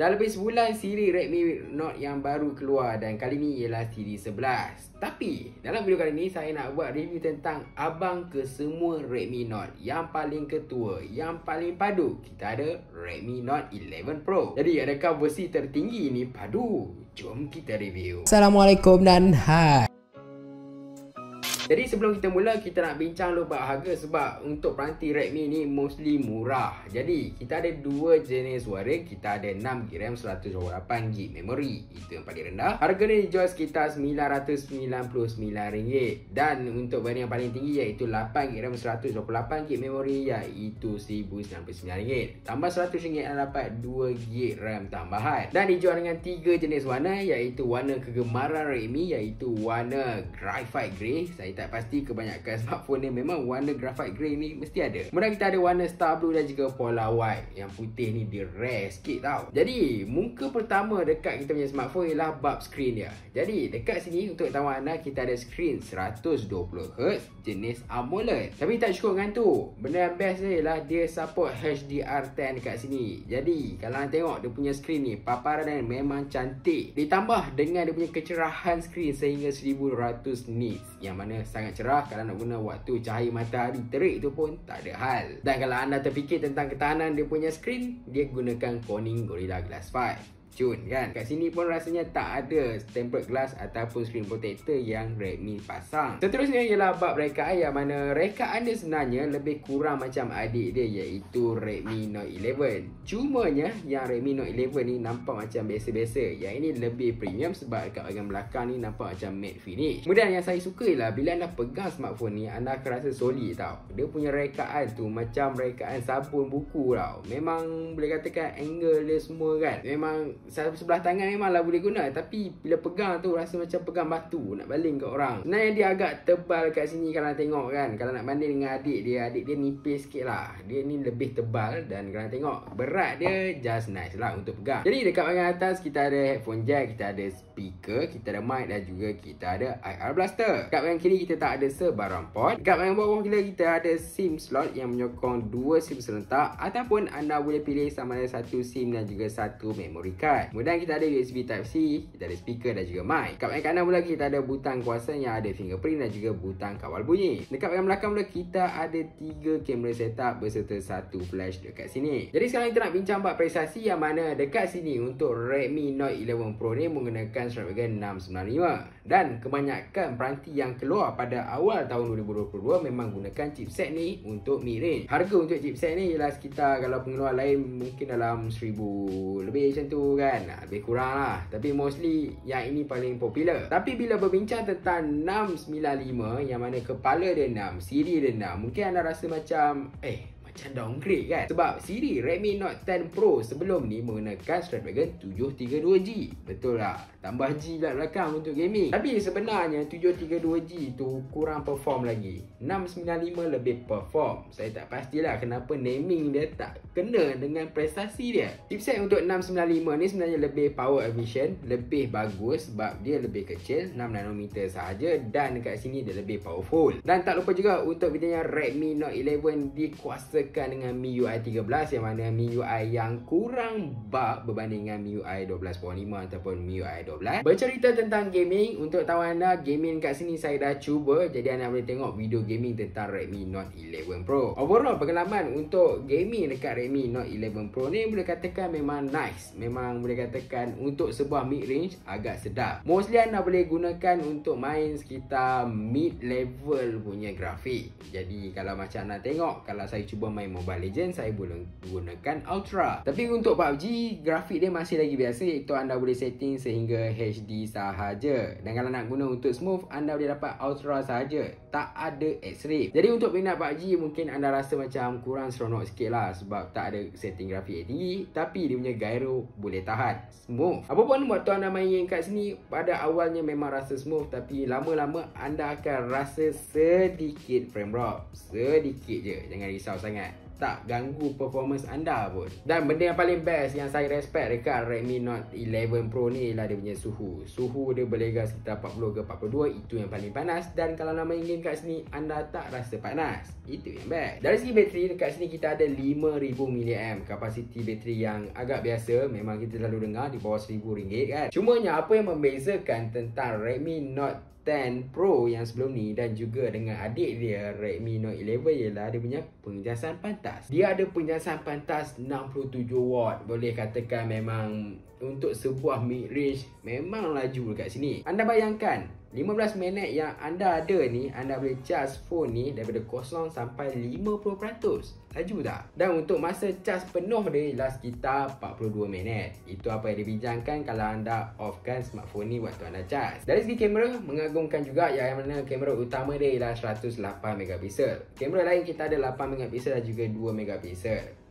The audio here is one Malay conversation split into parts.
Dah lebih sebulan siri Redmi Note yang baru keluar dan kali ni ialah siri 11. Tapi dalam video kali ni saya nak buat review tentang abang ke semua Redmi Note. Yang paling ketua, yang paling padu, kita ada Redmi Note 11 Pro. Jadi adakah versi tertinggi ni padu? Jom kita review. Assalamualaikum dan hai. Jadi sebelum kita mula, kita nak bincang dulu bab harga sebab untuk peranti Redmi ni mostly murah. Jadi kita ada dua jenis varian. Kita ada 6GB RAM, 128GB memori. Itu yang paling rendah. Harga ni dijual sekitar RM999. Dan untuk varian yang paling tinggi iaitu 8GB RAM, 128GB memori iaitu RM1099. Tambah RM100 anda dapat 2GB RAM tambahan. Dan dijual dengan 3 jenis warna iaitu warna kegemaran Redmi iaitu warna graphite grey. Saya tak pasti kebanyakan smartphone ni memang warna graphite grey ni mesti ada. Kemudian kita ada warna star blue dan juga polar white. Yang putih ni dia rare sikit tau. Jadi muka pertama dekat kita punya smartphone ialah bab skrin dia. Jadi dekat sini untuk ketahuan anda, kita ada skrin 120Hz jenis AMOLED. Tapi tak cukup dengan tu. Benda yang best dia ialah dia support HDR10 dekat sini. Jadi kalau anda tengok dia punya skrin ni, paparan dia memang cantik. Ditambah dengan dia punya kecerahan skrin sehingga 1200 nits, yang mana sangat cerah. Kalau nak guna waktu cahaya matahari terik tu pun tak ada hal. Dan kalau anda terfikir tentang ketahanan dia punya skrin, dia gunakan Corning Gorilla Glass 5. Cun kan. Kat sini pun rasanya tak ada tempered glass ataupun screen protector yang Redmi pasang. Seterusnya ialah bab rekaan, yang mana rekaan dia sebenarnya lebih kurang macam adik dia iaitu Redmi Note 11. Cumanya yang Redmi Note 11 ni nampak macam biasa-biasa. Yang ini lebih premium sebab dekat bahagian belakang ni nampak macam matte finish. Kemudian yang saya suka ialah bila anda pegang smartphone ni, anda akan rasa solid tau. Dia punya rekaan tu macam rekaan sabun buku tau. Memang boleh katakan angle dia semua kan, memang sebelah tangan memanglah boleh guna, tapi bila pegang tu rasa macam pegang batu nak baling kat orang. Sebenarnya dia agak tebal kat sini kalau tengok kan. Kalau nak banding dengan adik dia nipis sikit lah. Dia ni lebih tebal dan kalau tengok berat dia just nice lah untuk pegang. Jadi dekat bahagian atas kita ada headphone jack, kita ada speaker, kita ada mic dan juga kita ada IR blaster. Dekat bahagian kiri kita tak ada sebarang port. Dekat bahagian bawah kita ada SIM slot yang menyokong 2 SIM serentak ataupun anda boleh pilih sama ada 1 SIM dan juga 1 memory card. Kemudian kita ada USB Type-C, kita ada speaker dan juga mic. Dekat bahagian kanan pula kita ada butang kuasa yang ada fingerprint dan juga butang kawal bunyi. Dekat bahagian belakang pula kita ada 3 kamera setup berserta 1 flash dekat sini. Jadi sekarang kita nak bincang bab prestasi, yang mana dekat sini untuk Redmi Note 11 Pro ni menggunakan Snapdragon 695. Dan kebanyakan peranti yang keluar pada awal tahun 2022 memang gunakan chipset ni untuk mid-range. Harga untuk chipset ni ialah sekitar, kalau pengeluar lain mungkin dalam 1000 lebih macam tu kan, lebih kurang lah. Tapi mostly yang ini paling popular. Tapi bila berbincang tentang 695 yang mana kepala dia 6, siri dia 6, mungkin anda rasa macam macam downgrade kan. Sebab siri Redmi Note 10 Pro sebelum ni menggunakan Snapdragon 732G. Betul tak? Tambah G belakang untuk gaming. Tapi sebenarnya 732G tu kurang perform lagi. 695 lebih perform. Saya tak pastilah kenapa naming dia tak kena dengan prestasi dia. Chipset untuk 695 ni sebenarnya lebih power efficient, lebih bagus sebab dia lebih kecil, 6nm sahaja, dan dekat sini dia lebih powerful. Dan tak lupa juga untuk videonya Redmi Note 11 dikuasakan dengan MIUI 13, yang mana MIUI yang kurang bug berbanding dengan MIUI 12.5 ataupun MIUI 12. Bercerita tentang gaming, untuk tahu anda gaming kat sini saya dah cuba, jadi anda boleh tengok video gaming tentang Redmi Note 11 Pro. Overall pengalaman untuk gaming dekat Redmi Note 11 Pro ni boleh katakan memang nice. Memang boleh katakan untuk sebuah mid range agak sedap. Mostly anda boleh gunakan untuk main sekitar mid level punya grafik. Jadi kalau macam anda tengok, kalau saya cuba main Mobile Legends, saya boleh gunakan Ultra. Tapi untuk PUBG, grafik dia masih lagi biasa, iaitu anda boleh setting sehingga HD sahaja. Dan kalau nak guna untuk smooth, anda boleh dapat Ultra sahaja, tak ada X-ray. Jadi untuk peminat PUBG mungkin anda rasa macam kurang seronok sikit lah sebab tak ada setting grafik yang tinggi, tapi dia punya gyro boleh tahan smooth. Apapun waktu anda main kat sini, pada awalnya memang rasa smooth, tapi lama-lama anda akan rasa sedikit frame drop. Sedikit je, jangan risau sangat. tak ganggu performance anda pun. Dan benda yang paling best yang saya respect dekat Redmi Note 11 Pro ni ialah dia punya suhu. Suhu dia berlega sekitar 40 ke 42, itu yang paling panas. Dan kalau nak main game kat sini, anda tak rasa panas. Itu yang best. Dari segi bateri, dekat sini kita ada 5000 mAh. Kapasiti bateri yang agak biasa, memang kita selalu dengar di bawah RM1000 kan. Cumanya apa yang membezakan tentang Redmi Note 10 Pro yang sebelum ni dan juga dengan adik dia Redmi Note 11 ialah dia punya pengejasan pantas. Dia ada pengejasan pantas 67 watt. Boleh katakan memang untuk sebuah mid range memang laju dekat sini. Anda bayangkan 15 minit yang anda ada ni, anda boleh charge phone ni daripada 0 sampai 50%. Laju tak? Dan untuk masa charge penuh dia ialah sekitar 42 minit. Itu apa yang dibincangkan kalau anda offkan smartphone ni waktu anda charge. Dari segi kamera, mengagumkan juga yang mana kamera utama dia ialah 108MP. Kamera lain kita ada 8MP dan juga 2MP.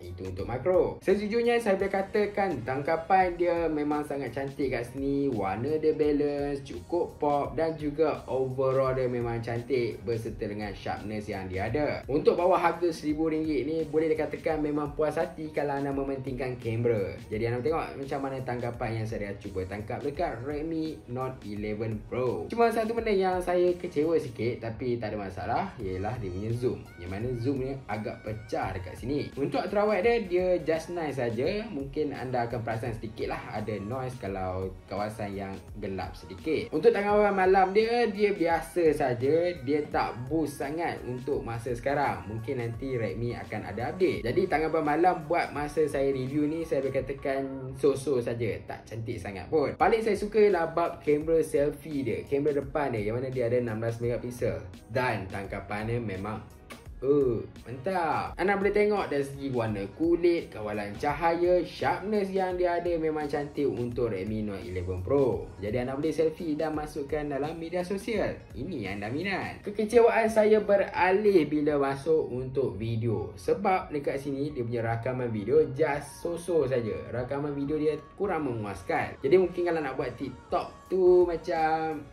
Itu untuk makro. Sejujurnya saya boleh katakan tangkapan dia memang sangat cantik kat sini. Warna dia balance, cukup pop dan juga overall dia memang cantik berserta dengan sharpness yang dia ada. Untuk bawah harga RM1000 ni boleh dikatakan memang puas hati kalau anda mementingkan kamera. Jadi anda tengok macam mana tangkapan yang saya cuba tangkap dekat Redmi Note 11 Pro. Cuma satu benda yang saya kecewa sikit tapi tak ada masalah ialah dia punya zoom. Yang mana zoom ni agak pecah dekat sini. Untuk terawat dia just nice saja. Mungkin anda akan perasan sedikit lah ada noise kalau kawasan yang gelap sedikit. Untuk tanggapan malam dia biasa saja. Dia tak boost sangat untuk masa sekarang. Mungkin nanti Redmi akan ada update. Jadi tanggapan malam buat masa saya review ni, saya boleh katakan so-so saja, tak cantik sangat pun. Paling saya suka ialah bab kamera selfie dia, kamera depan dia yang mana dia ada 16MP dan tangkapannya memang mantap. Anda boleh tengok dari segi warna kulit, kawalan cahaya, sharpness yang dia ada memang cantik untuk Redmi Note 11 Pro. Jadi anda boleh selfie dan masukkan dalam media sosial. Ini yang anda minat. Kekecewaan saya beralih bila masuk untuk video. Sebab dekat sini dia punya rakaman video just so-so saja. Rakaman video dia kurang memuaskan. Jadi mungkin kalau nak buat TikTok tu macam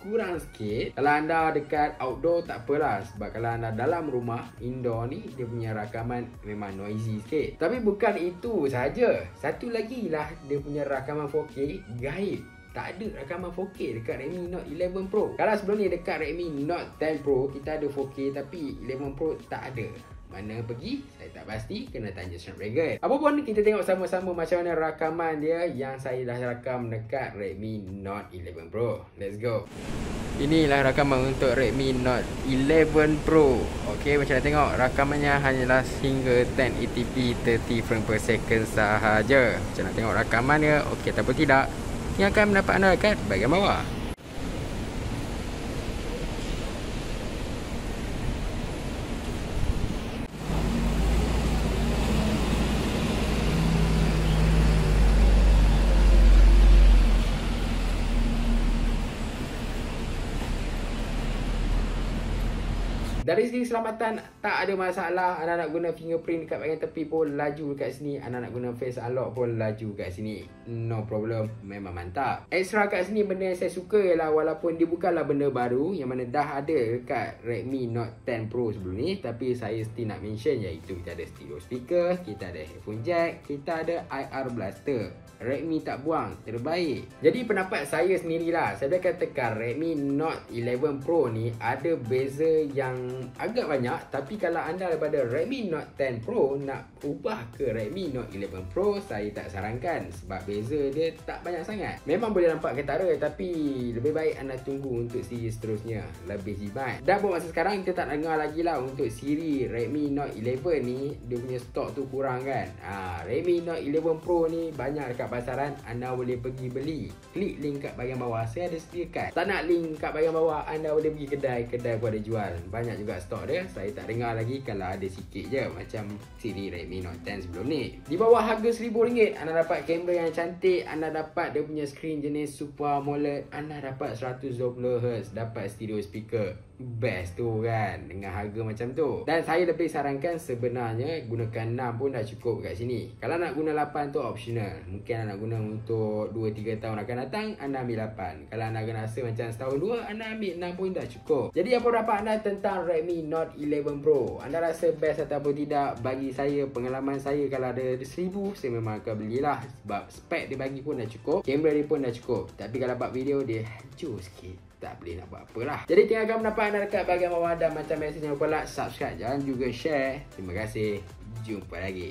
kurang sikit. Kalau anda dekat outdoor tak apalah, sebab kalau anda dalam rumah indoor ni dia punya rakaman memang noisy sikit. Tapi bukan itu saja. Satu lagi lah dia punya rakaman 4K gaib. Tak ada rakaman 4K dekat Redmi Note 11 Pro. Kalau sebelum ni dekat Redmi Note 10 Pro kita ada 4K tapi 11 Pro tak ada. Mana pergi? Saya tak pasti, kena tanya Snapdragon. Apapun kita tengok sama-sama macam mana rakaman dia yang saya dah rakam dekat Redmi Note 11 Pro. Let's go. Inilah rakaman untuk Redmi Note 11 Pro. Okey, macam mana tengok rakamannya hanyalah hingga 1080p 30 frame per second sahaja. Macam mana tengok rakamannya, okey ataupun tidak, yang akan mendapat anda dekat bahagian bawah. Dari segi keselamatan tak ada masalah. Anda nak guna fingerprint dekat bahagian tepi pun laju dekat sini. Anda nak guna face unlock pun laju dekat sini. No problem, memang mantap. Extra kat sini benda yang saya suka ialah walaupun dia bukanlah benda baru yang mana dah ada dekat Redmi Note 10 Pro sebelum ni, tapi saya still nak mention iaitu kita ada stereo speaker, kita ada headphone jack, kita ada IR blaster. Redmi tak buang, terbaik. Jadi pendapat saya sendirilah, saya dah katakan Redmi Note 11 Pro ni ada beza yang agak banyak. Tapi kalau anda daripada Redmi Note 10 Pro nak ubah ke Redmi Note 11 Pro, saya tak sarankan sebab beza dia tak banyak sangat. Memang boleh nampak ketara tapi lebih baik anda tunggu untuk siri seterusnya, lebih jimat. Dan buat masa sekarang kita tak dengar lagi lah untuk siri Redmi Note 11 ni dia punya stok tu kurang kan. Redmi Note 11 Pro ni banyak dekat pasaran, anda boleh pergi beli. Klik link kat bahagian bawah, saya ada sediakan. Tak nak link kat bahagian bawah, anda boleh pergi kedai pun ada jual. Banyak juga stok dia. Saya tak dengar lagi, kalau ada sikit je macam siri Redmi Note 10 sebelum ni. Di bawah harga RM1000 anda dapat kamera yang cantik, anda dapat dia punya screen jenis Super AMOLED, anda dapat 120Hz, dapat stereo speaker. best tu kan, dengan harga macam tu. Dan saya lebih sarankan sebenarnya gunakan 6 pun dah cukup kat sini. Kalau nak guna 8 tu optional. Mungkin anda nak guna untuk 2-3 tahun akan datang, anda ambil 8. Kalau anda akan rasa macam setahun 2, anda ambil 6 pun dah cukup. Jadi apa pendapat anda tentang Redmi Note 11 Pro? Anda rasa best ataupun tidak? Bagi saya, pengalaman saya kalau ada 1000, saya memang akan belilah. Sebab spek dia bagi pun dah cukup, kamera dia pun dah cukup. Tapi kalau buat video dia hancur sikit, tak boleh nak buat apa lah. Jadi tinggalkan pendapat anda dekat bahagian bawah, dan macam biasa jangan lupa like, subscribe, jangan juga share. Terima kasih. Jumpa lagi.